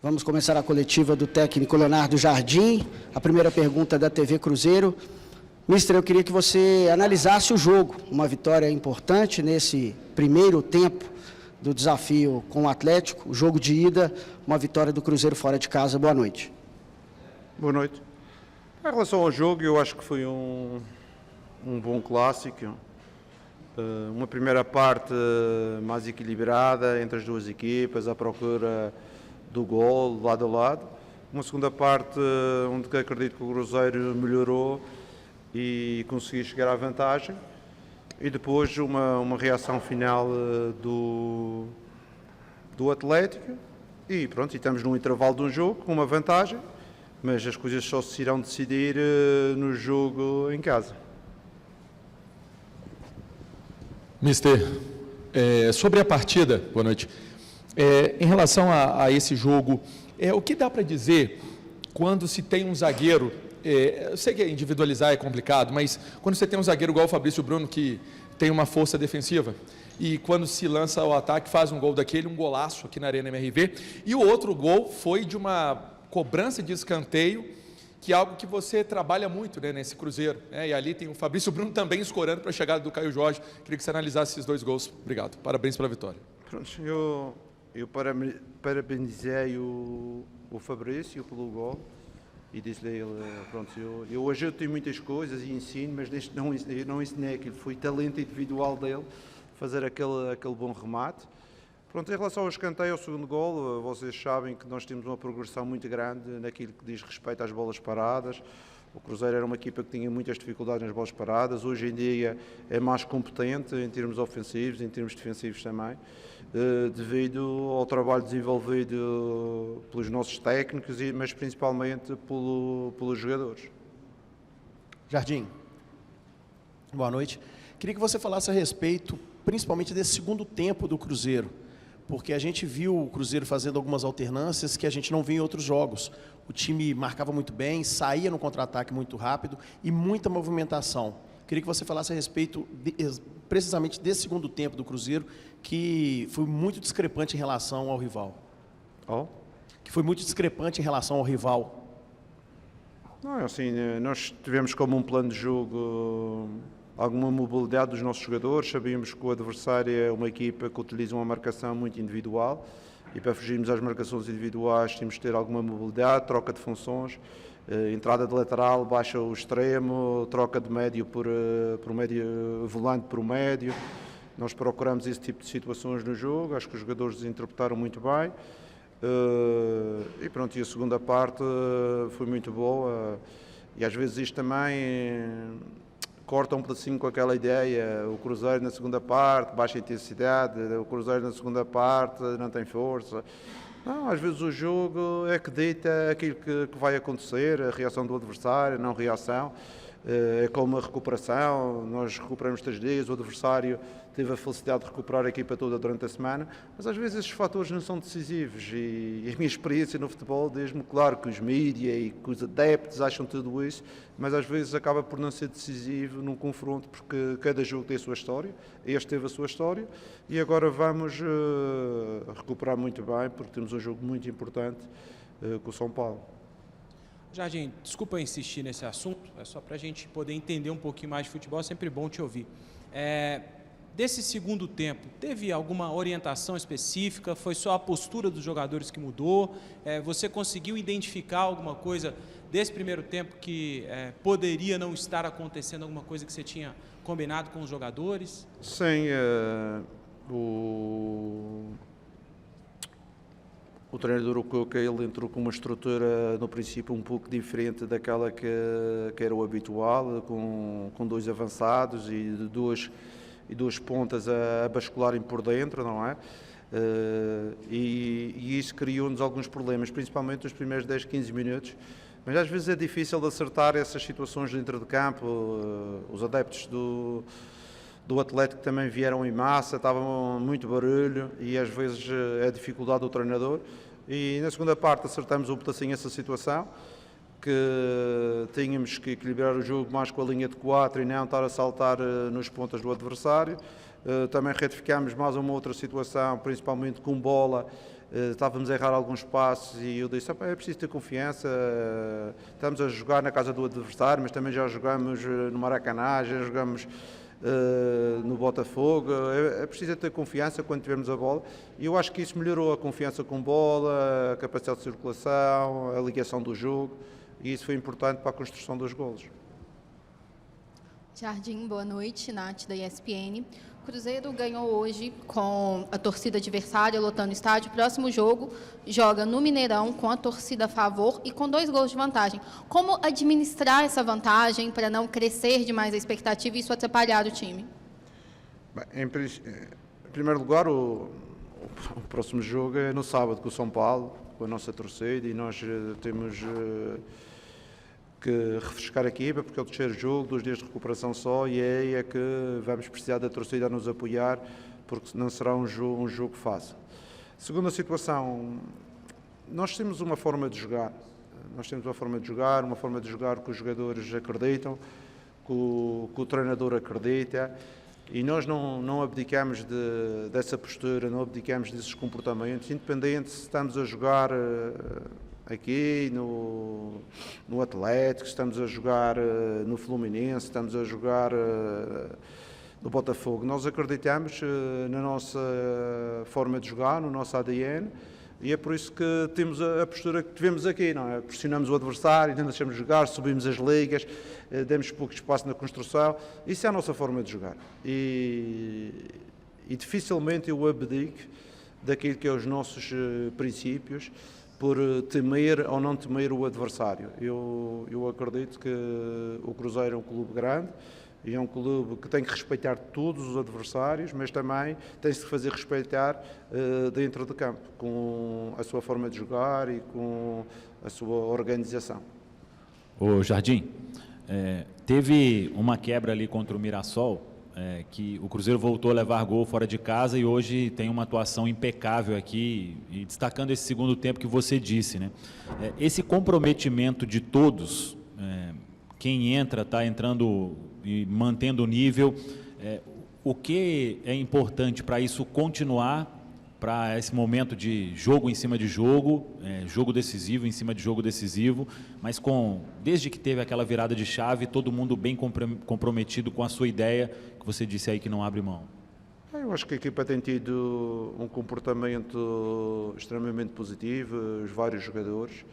Vamos começar a coletiva do técnico Leonardo Jardim. A primeira pergunta da TV Cruzeiro. Mister, eu queria que você analisasse o jogo. Uma vitória importante nesse primeiro tempo do desafio com o Atlético. O jogo de ida, uma vitória do Cruzeiro fora de casa. Boa noite. Boa noite. Em relação ao jogo, eu acho que foi um bom clássico. Uma primeira parte mais equilibrada entre as duas equipas, à procura do gol, lado a lado. Uma segunda parte onde acredito que o Cruzeiro melhorou e conseguiu chegar à vantagem. E depois uma reação final do Atlético. E pronto, e estamos num intervalo de um jogo com uma vantagem, mas as coisas só se irão decidir no jogo em casa. Mister, sobre a partida, boa noite, em relação a esse jogo, o que dá para dizer quando se tem um zagueiro, eu sei que individualizar é complicado, mas quando você tem um zagueiro igual o Fabrício Bruno, que tem uma força defensiva, e quando se lança ao ataque, faz um gol daquele, um golaço aqui na Arena MRV, e o outro gol foi de uma cobrança de escanteio, que é algo que você trabalha muito, né, nesse Cruzeiro, né? E ali tem o Fabrício Bruno também escorando para a chegada do Caio Jorge. Queria que você analisasse esses dois gols. Obrigado. Parabéns pela vitória. Pronto, eu parabenizei o Fabrício pelo gol e disse-lhe a ele, pronto, eu hoje tenho muitas coisas e ensino, mas eu não ensinei aquilo, foi talento individual dele fazer aquele bom remate. Pronto, em relação ao escanteio, ao segundo gol, vocês sabem que nós temos uma progressão muito grande naquilo que diz respeito às bolas paradas. O Cruzeiro era uma equipa que tinha muitas dificuldades nas bolas paradas, hoje em dia é mais competente em termos ofensivos, em termos defensivos também, devido ao trabalho desenvolvido pelos nossos técnicos, mas principalmente pelos jogadores. Jardim, boa noite. Queria que você falasse a respeito, principalmente desse segundo tempo do Cruzeiro, porque a gente viu o Cruzeiro fazendo algumas alternâncias que a gente não viu em outros jogos. O time marcava muito bem, saía no contra-ataque muito rápido e muita movimentação. Queria que você falasse a respeito precisamente desse segundo tempo do Cruzeiro, que foi muito discrepante em relação ao rival. Que foi muito discrepante em relação ao rival. Não, assim, nós tivemos como um plano de jogo alguma mobilidade dos nossos jogadores, sabíamos que o adversário é uma equipa que utiliza uma marcação muito individual e para fugirmos às marcações individuais temos de ter alguma mobilidade, troca de funções, entrada de lateral, baixa o extremo, troca de médio por médio, volante por médio. Nós procuramos esse tipo de situações no jogo, acho que os jogadores interpretaram muito bem e pronto, e a segunda parte foi muito boa e às vezes isto também corta um pedacinho com aquela ideia, o Cruzeiro na segunda parte, baixa intensidade, o Cruzeiro na segunda parte não tem força. Não, às vezes o jogo é que dita aquilo que vai acontecer, a reação do adversário, não reação. É como a recuperação, nós recuperamos 3 dias, o adversário teve a felicidade de recuperar a equipa toda durante a semana, mas às vezes esses fatores não são decisivos e a minha experiência no futebol diz-me, claro, que os mídias e que os adeptos acham tudo isso, mas às vezes acaba por não ser decisivo num confronto porque cada jogo tem a sua história, este teve a sua história e agora vamos recuperar muito bem porque temos um jogo muito importante com o São Paulo. Jardim, desculpa insistir nesse assunto, é só para a gente poder entender um pouquinho mais de futebol, é sempre bom te ouvir. Desse segundo tempo, teve alguma orientação específica? Foi só a postura dos jogadores que mudou? Você conseguiu identificar alguma coisa desse primeiro tempo que poderia não estar acontecendo, alguma coisa que você tinha combinado com os jogadores? Sim, o treinador Ococa, ele entrou com uma estrutura no princípio um pouco diferente daquela que era o habitual, com 2 avançados e duas pontas a bascularem por dentro, não é? E isso criou-nos alguns problemas, principalmente nos primeiros 10, 15 minutos, mas às vezes é difícil de acertar essas situações dentro de campo. Os adeptos do Atlético também vieram em massa, estava muito barulho e às vezes é a dificuldade do treinador. E na segunda parte acertamos um pedacinho essa situação, que tínhamos que equilibrar o jogo mais com a linha de 4 e não estar a saltar nos pontas do adversário. Também retificámos mais uma outra situação, principalmente com bola, estávamos a errar alguns passos e eu disse, é preciso ter confiança, estamos a jogar na casa do adversário, mas também já jogamos no Maracanã, já jogamos no Botafogo, é preciso ter confiança quando tivermos a bola, e eu acho que isso melhorou a confiança com bola, a capacidade de circulação, a ligação do jogo, e isso foi importante para a construção dos golos. Jardim, boa noite, Nath da ESPN. O Cruzeiro ganhou hoje com a torcida adversária lotando o estádio. Próximo jogo joga no Mineirão com a torcida a favor e com 2 gols de vantagem. Como administrar essa vantagem para não crescer demais a expectativa e isso atrapalhar o time? Bem, em primeiro lugar, o próximo jogo é no sábado com o São Paulo, com a nossa torcida, e nós temos que refrescar a equipa, porque é o terceiro jogo, 2 dias de recuperação só, e é aí que vamos precisar da torcida a nos apoiar, porque não será um jogo fácil. Segunda situação, nós temos uma forma de jogar, uma forma de jogar que os jogadores acreditam, que o treinador acredita, e nós não abdicamos dessa postura, não abdicamos desses comportamentos, independente se estamos a jogar aqui no Atlético, estamos a jogar no Fluminense, estamos a jogar no Botafogo. Nós acreditamos na nossa forma de jogar, no nosso ADN, e é por isso que temos a postura que tivemos aqui, não é? Pressionamos o adversário, não deixamos jogar, subimos as ligas, demos pouco espaço na construção. Isso é a nossa forma de jogar. E dificilmente eu abdico daquilo que é os nossos princípios, por temer ou não temer o adversário. Eu acredito que o Cruzeiro é um clube grande e é um clube que tem que respeitar todos os adversários, mas também tem-se que fazer respeitar dentro de campo, com a sua forma de jogar e com a sua organização. Ô Jardim, teve uma quebra ali contra o Mirassol, que o Cruzeiro voltou a levar gol fora de casa e hoje tem uma atuação impecável aqui, e destacando esse segundo tempo que você disse, né? Esse comprometimento de todos, quem entra, está entrando e mantendo o nível, o que é importante para isso continuar, para esse momento de jogo em cima de jogo, jogo decisivo em cima de jogo decisivo, mas desde que teve aquela virada de chave, todo mundo bem comprometido com a sua ideia, que você disse aí que não abre mão. Eu acho que a equipa tem tido um comportamento extremamente positivo, os vários jogadores,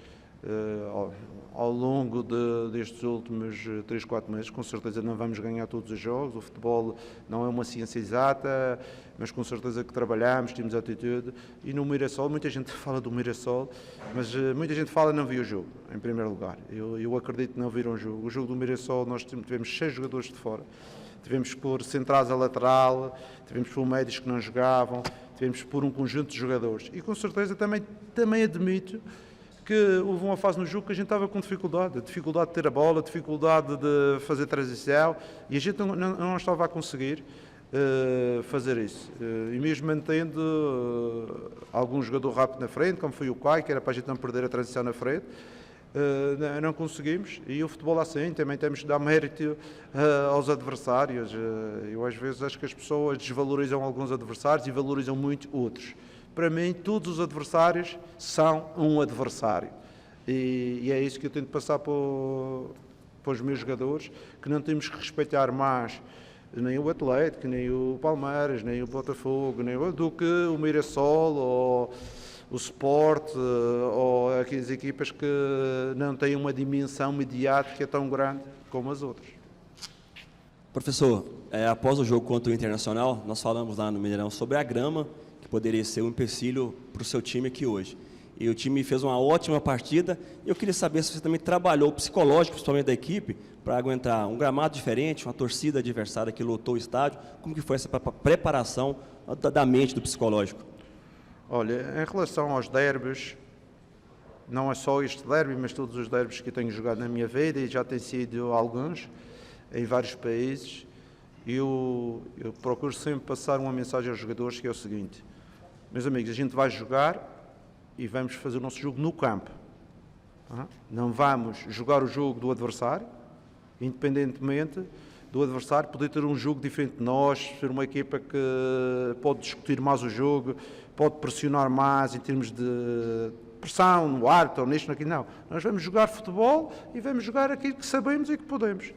ao longo destes últimos 3, 4 meses. Com certeza não vamos ganhar todos os jogos, o futebol não é uma ciência exata, mas com certeza que trabalhamos, temos atitude. E no Mirassol, muita gente fala do Mirassol, mas muita gente fala não viu o jogo, em primeiro lugar. Eu acredito que não viram o jogo. O jogo do Mirassol, nós tivemos 6 jogadores de fora. Tivemos por centrais a lateral, tivemos por médios que não jogavam, tivemos por um conjunto de jogadores. E com certeza também admito que houve uma fase no jogo que a gente estava com dificuldade de ter a bola, dificuldade de fazer transição, e a gente não estava a conseguir fazer isso. E mesmo mantendo algum jogador rápido na frente, como foi o Caio, que era para a gente não perder a transição na frente, não conseguimos, e o futebol assim, também temos que dar mérito aos adversários. Eu às vezes acho que as pessoas desvalorizam alguns adversários e valorizam muito outros. Para mim, todos os adversários são um adversário. E é isso que eu tento passar para os meus jogadores, que não temos que respeitar mais nem o Atlético, nem o Palmeiras, nem o Botafogo, do que o Mirassol, ou o Sport, ou aquelas equipas que não têm uma dimensão mediática tão grande como as outras. Professor, após o jogo contra o Internacional, nós falamos lá no Mineirão sobre a grama, que poderia ser um empecilho para o seu time aqui hoje. E o time fez uma ótima partida. Eu queria saber se você também trabalhou o psicológico, principalmente da equipe, para aguentar um gramado diferente, uma torcida adversária que lotou o estádio. Como que foi essa preparação da mente, do psicológico? Olha, em relação aos derbys, não é só este derby, mas todos os derbys que eu tenho jogado na minha vida, e já tem sido alguns, em vários países, eu procuro sempre passar uma mensagem aos jogadores, que é o seguinte: meus amigos, a gente vai jogar e vamos fazer o nosso jogo no campo. Não vamos jogar o jogo do adversário, independentemente do adversário poder ter um jogo diferente de nós, ser uma equipa que pode discutir mais o jogo, pode pressionar mais em termos de pressão no árbitro ou nisto, naquilo, não. Nós vamos jogar futebol e vamos jogar aquilo que sabemos e que podemos.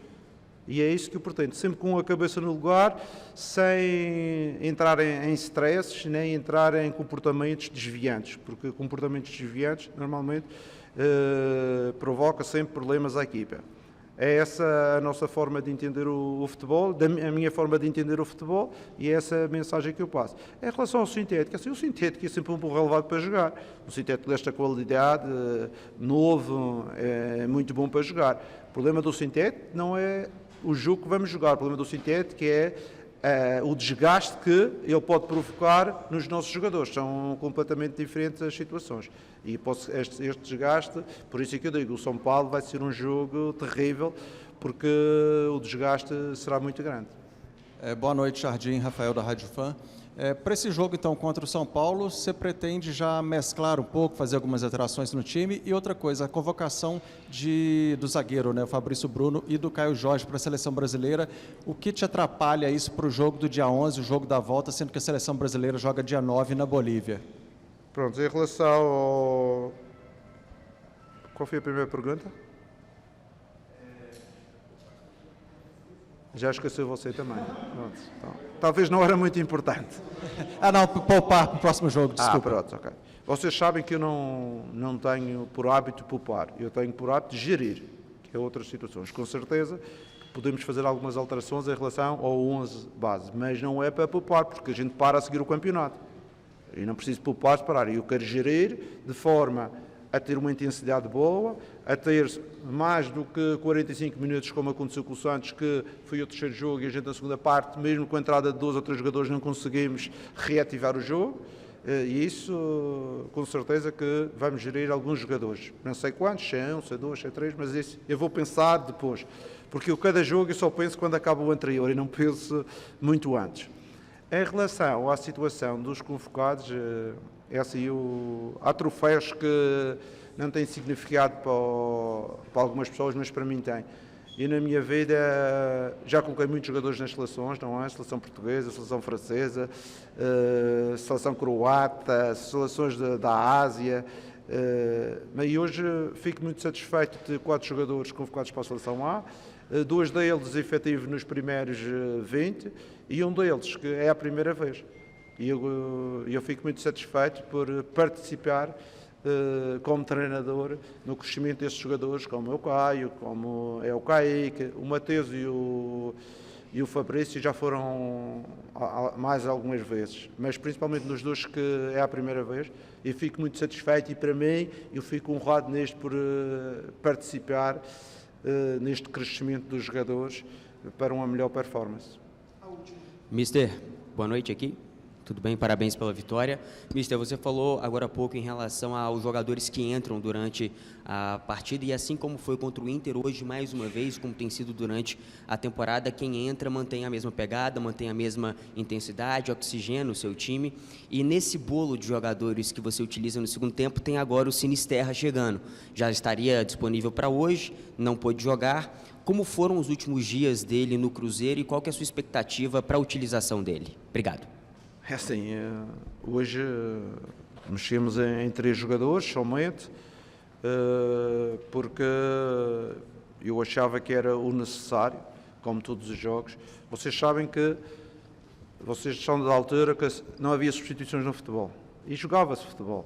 E é isso que eu pretendo, sempre com a cabeça no lugar, sem entrar em stresses, nem entrar em comportamentos desviantes, porque comportamentos desviantes, normalmente, provoca sempre problemas à equipa. É essa a nossa forma de entender o futebol, a minha forma de entender o futebol, e é essa a mensagem que eu passo. Em relação ao sintético, assim, o sintético é sempre um bom relevado para jogar. Um sintético desta qualidade, novo, é muito bom para jogar. O problema do sintético não é o jogo que vamos jogar, o problema do sintético é o desgaste que ele pode provocar nos nossos jogadores. São completamente diferentes as situações. E este desgaste, por isso é que eu digo, o São Paulo vai ser um jogo terrível, porque o desgaste será muito grande. Boa noite, Jardim, Rafael da Rádio Fã. Para esse jogo, então, contra o São Paulo, você pretende já mesclar um pouco, fazer algumas alterações no time? E outra coisa, a convocação do zagueiro, né, o Fabrício Bruno, e do Caio Jorge para a Seleção Brasileira. O que te atrapalha isso para o jogo do dia 11, o jogo da volta, sendo que a Seleção Brasileira joga dia 9 na Bolívia? Pronto, em relação ao... Qual foi a primeira pergunta? Já esqueceu você também. Pronto, então, talvez não era muito importante. Não, poupar para o próximo jogo, desculpa. Pronto, ok. Vocês sabem que eu não tenho por hábito poupar, eu tenho por hábito gerir, que é outras situações. Com certeza podemos fazer algumas alterações em relação ao 11 base, mas não é para poupar, porque a gente para a seguir o campeonato. E não preciso poupar, parar. Eu quero gerir de forma a ter uma intensidade boa, a ter mais do que 45 minutos, como aconteceu com o Santos, que foi o terceiro jogo e a gente na segunda parte, mesmo com a entrada de 2 ou 3 jogadores, não conseguimos reativar o jogo. E isso, com certeza, que vamos gerir alguns jogadores. Não sei quantos, se é 1, se é 2, se é 3, mas isso eu vou pensar depois. Porque eu, cada jogo eu só penso quando acaba o anterior e não penso muito antes. Em relação à situação dos convocados, há troféus que não têm significado para algumas pessoas, mas para mim tem. E na minha vida já coloquei muitos jogadores nas seleções, não é? Seleção portuguesa, seleção francesa, seleção croata, seleções da Ásia. E hoje fico muito satisfeito de ter 4 jogadores convocados para a seleção A, 2 deles efetivos nos primeiros 20 e um deles que é a primeira vez. E eu fico muito satisfeito por participar como treinador no crescimento destes jogadores, como é o Caio, como é o Kaique, o Mateus e o Fabrício já foram mais algumas vezes, mas principalmente nos 2 que é a primeira vez, eu fico muito satisfeito e para mim eu fico honrado por participar neste crescimento dos jogadores para uma melhor performance. Mister, boa noite aqui. Tudo bem? Parabéns pela vitória. Mister, você falou agora há pouco em relação aos jogadores que entram durante a partida e assim como foi contra o Inter hoje, mais uma vez, como tem sido durante a temporada, quem entra mantém a mesma pegada, mantém a mesma intensidade, oxigena o seu time. E nesse bolo de jogadores que você utiliza no segundo tempo, tem agora o Sinisterra chegando. Já estaria disponível para hoje, não pôde jogar. Como foram os últimos dias dele no Cruzeiro e qual que é a sua expectativa para a utilização dele? Obrigado. É assim, hoje mexemos em 3 jogadores somente, porque eu achava que era o necessário, como todos os jogos. Vocês sabem que vocês são da altura que não havia substituições no futebol e jogava-se futebol.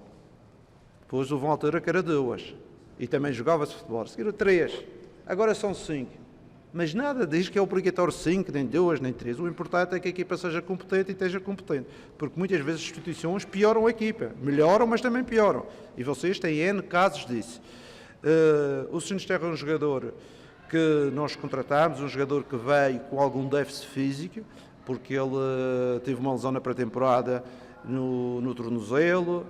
Depois houve uma altura que era 2 e também jogava-se futebol. Seguiram 3, agora são 5. Mas nada diz que é obrigatório 5, nem 2, nem 3. O importante é que a equipa seja competente e esteja competente. Porque muitas vezes as substituições pioram a equipa. Melhoram, mas também pioram. E vocês têm N casos disso. O Sinisterra é um jogador que nós contratámos, um jogador que veio com algum déficit físico, porque ele teve uma lesão na pré-temporada no tornozelo,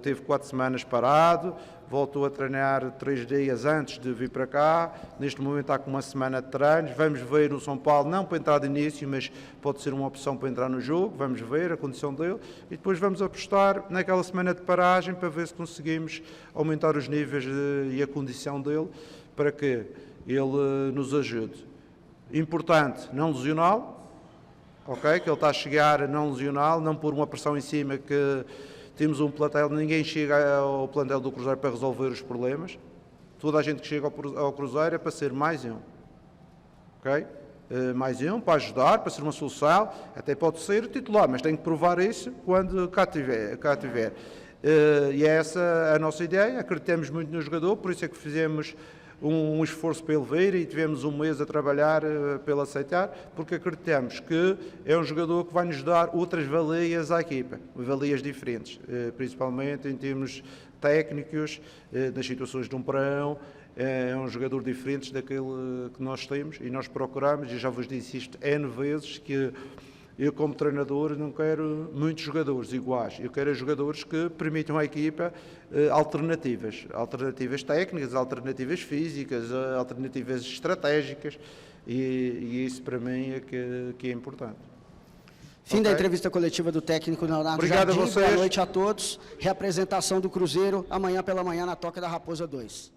teve 4 semanas parado, voltou a treinar 3 dias antes de vir para cá, neste momento está com uma semana de treinos, vamos ver o São Paulo, não para entrar de início, mas pode ser uma opção para entrar no jogo, vamos ver a condição dele, e depois vamos apostar naquela semana de paragem para ver se conseguimos aumentar os níveis e a condição dele, para que ele nos ajude. Importante, não lesioná-lo, ok? Que ele está a chegar não lesional, não por uma pressão em cima que temos um plantel, ninguém chega ao plantel do Cruzeiro para resolver os problemas. Toda a gente que chega ao Cruzeiro é para ser mais um, ok? Mais um, para ajudar, para ser uma solução, até pode ser o titular, mas tem que provar isso quando cá tiver. E é essa a nossa ideia, acreditamos muito no jogador, por isso é que fizemos um esforço para ele vir e tivemos um mês a trabalhar para ele aceitar, porque acreditamos que é um jogador que vai nos dar outras valias à equipa, valias diferentes, principalmente em termos técnicos, nas situações de um parão. É um jogador diferente daquele que nós temos e nós procuramos, e já vos disse isto N vezes, que eu como treinador não quero muitos jogadores iguais, eu quero jogadores que permitam à equipa alternativas técnicas, alternativas físicas, alternativas estratégicas, e isso para mim é que é importante. Fim da entrevista coletiva do técnico Leonardo Obrigado Jardim. a vocês. Boa noite a todos. Reapresentação do Cruzeiro amanhã pela manhã na Toca da Raposa 2.